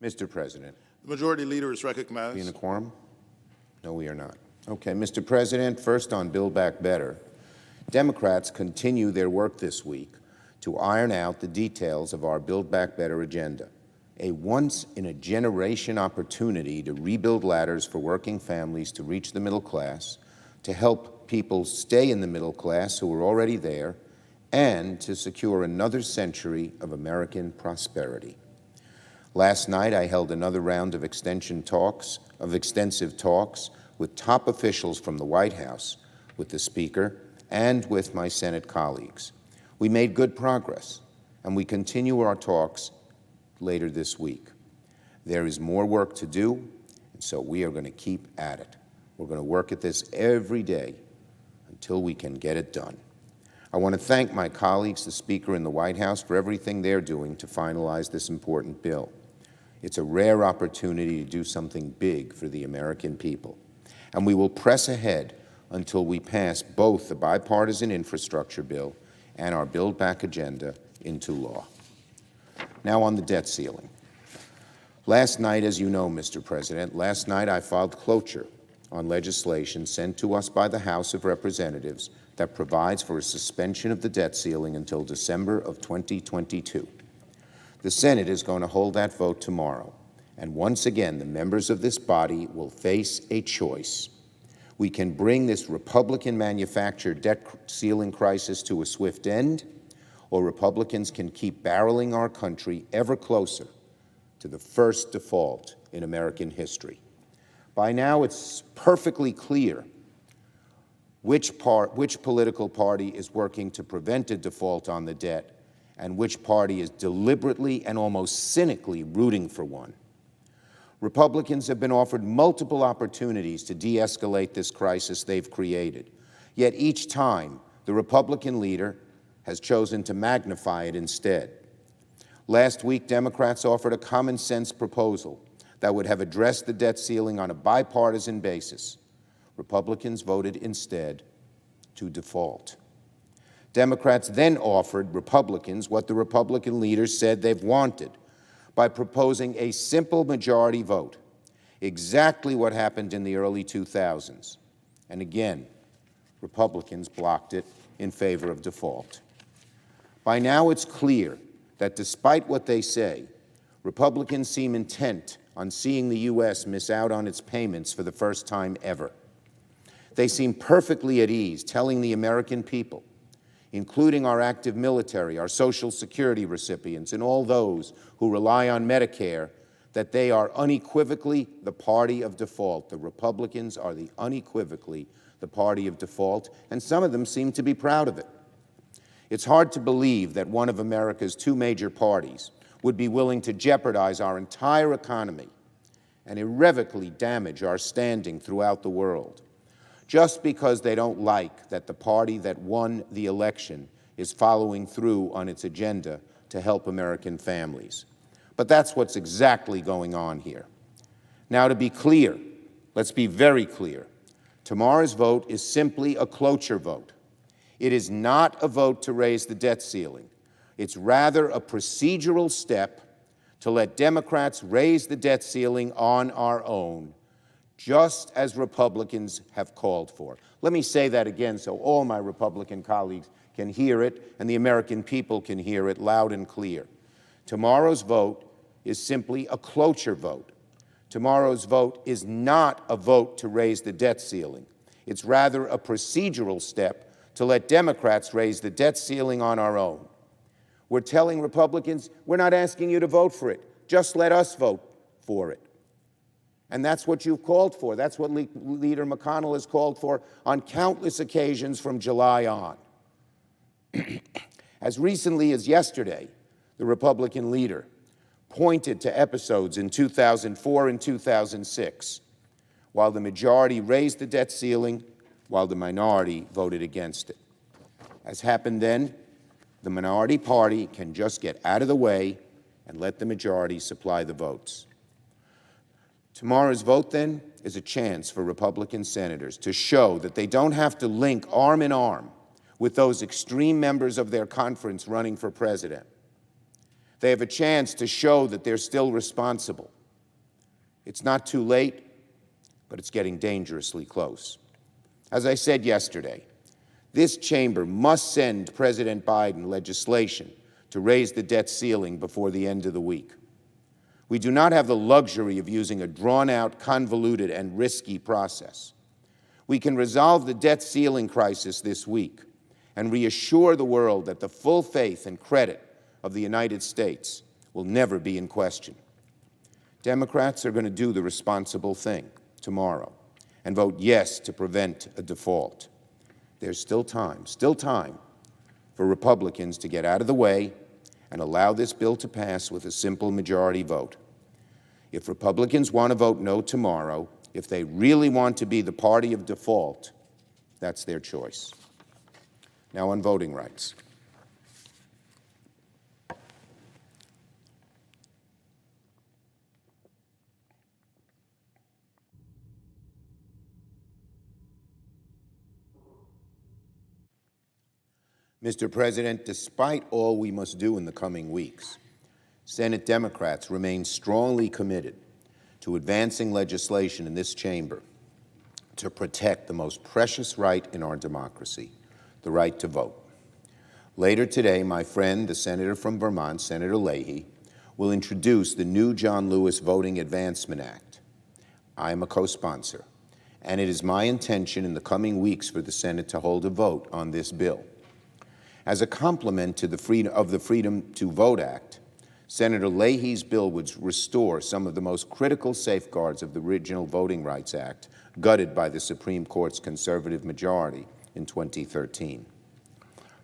Mr. President. The Majority Leader is recognized. Being a quorum? No, we are not. Okay, Mr. President, first on Build Back Better. Democrats continue their work this week to iron out the details of our Build Back Better agenda, a once-in-a-generation opportunity to rebuild ladders for working families to reach the middle class, to help people stay in the middle class who are already there, and to secure another century of American prosperity. Last night, I held another round of extensive talks with top officials from the White House, with the Speaker, and with my Senate colleagues. We made good progress, and we continue our talks later this week. There is more work to do, and so we are going to keep at it. We're going to work at this every day until we can get it done. I want to thank my colleagues, the Speaker and the White House, for everything they're doing to finalize this important bill. It's a rare opportunity to do something big for the American people, and we will press ahead until we pass both the bipartisan infrastructure bill and our Build Back agenda into law. Now on the debt ceiling. Last night, as you know, Mr. President, last night I filed cloture on legislation sent to us by the House of Representatives that provides for a suspension of the debt ceiling until December of 2022. The Senate is going to hold that vote tomorrow, and once again, the members of this body will face a choice. We can bring this Republican-manufactured debt ceiling crisis to a swift end, or Republicans can keep barreling our country ever closer to the first default in American history. By now, it's perfectly clear which political party is working to prevent a default on the debt and which party is deliberately and almost cynically rooting for one. Republicans have been offered multiple opportunities to de-escalate this crisis they've created, yet each time the Republican leader has chosen to magnify it instead. Last week, Democrats offered a common-sense proposal that would have addressed the debt ceiling on a bipartisan basis. Republicans voted instead to default. Democrats then offered Republicans what the Republican leaders said they've wanted by proposing a simple majority vote, exactly what happened in the early 2000s. And again, Republicans blocked it in favor of default. By now, it's clear that despite what they say, Republicans seem intent on seeing the U.S. miss out on its payments for the first time ever. They seem perfectly at ease telling the American people, including our active military, our Social Security recipients, and all those who rely on Medicare, that they are unequivocally the party of default. The Republicans are unequivocally the party of default, and some of them seem to be proud of it. It's hard to believe that one of America's two major parties would be willing to jeopardize our entire economy and irrevocably damage our standing throughout the world, just because they don't like that the party that won the election is following through on its agenda to help American families. But that's what's exactly going on here. Now, to be clear, let's be very clear, tomorrow's vote is simply a cloture vote. It is not a vote to raise the debt ceiling. It's rather a procedural step to let Democrats raise the debt ceiling on our own, just as Republicans have called for. Let me say that again so all my Republican colleagues can hear it and the American people can hear it loud and clear. Tomorrow's vote is simply a cloture vote. Tomorrow's vote is not a vote to raise the debt ceiling. It's rather a procedural step to let Democrats raise the debt ceiling on our own. We're telling Republicans, we're not asking you to vote for it. Just let us vote for it. And that's what you've called for. That's what Leader McConnell has called for on countless occasions from July on. As recently as yesterday, the Republican leader pointed to episodes in 2004 and 2006, while the majority raised the debt ceiling, while the minority voted against it. As happened then, the minority party can just get out of the way and let the majority supply the votes. Tomorrow's vote, then, is a chance for Republican senators to show that they don't have to link arm in arm with those extreme members of their conference running for president. They have a chance to show that they're still responsible, It's not too late, but it's getting dangerously close. As I said yesterday, this chamber must send President Biden legislation to raise the debt ceiling before the end of the week. We do not have the luxury of using a drawn-out, convoluted, and risky process. We can resolve the debt ceiling crisis this week and reassure the world that the full faith and credit of the United States will never be in question. Democrats are going to do the responsible thing tomorrow and vote yes to prevent a default. There's still time for Republicans to get out of the way and allow this bill to pass with a simple majority vote. If Republicans want to vote no tomorrow, if they really want to be the party of default, that's their choice. Now on voting rights. Mr. President, despite all we must do in the coming weeks, Senate Democrats remain strongly committed to advancing legislation in this chamber to protect the most precious right in our democracy, the right to vote. Later today, my friend, the senator from Vermont, Senator Leahy, will introduce the new John Lewis Voting Advancement Act. I am a co-sponsor, and it is my intention in the coming weeks for the Senate to hold a vote on this bill. As a complement to the Freedom to Vote Act, Senator Leahy's bill would restore some of the most critical safeguards of the original Voting Rights Act, gutted by the Supreme Court's conservative majority in 2013.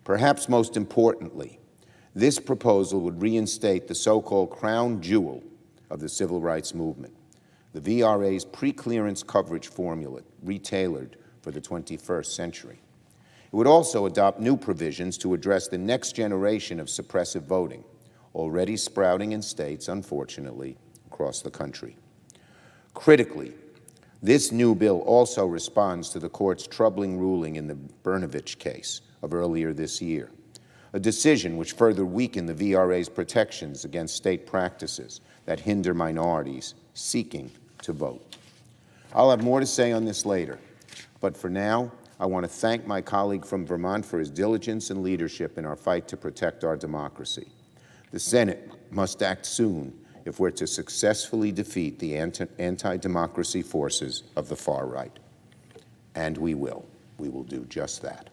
Perhaps most importantly, this proposal would reinstate the so-called crown jewel of the civil rights movement, the VRA's pre-clearance coverage formula, retailored for the 21st century. It would also adopt new provisions to address the next generation of suppressive voting, already sprouting in states, unfortunately, across the country. Critically, this new bill also responds to the court's troubling ruling in the Brnovich case of earlier this year, a decision which further weakened the VRA's protections against state practices that hinder minorities seeking to vote. I'll have more to say on this later, but for now, I want to thank my colleague from Vermont for his diligence and leadership in our fight to protect our democracy. The Senate must act soon if we're to successfully defeat the anti-democracy forces of the far right. And we will. We will do just that.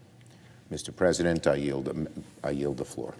Mr. President, I yield the floor.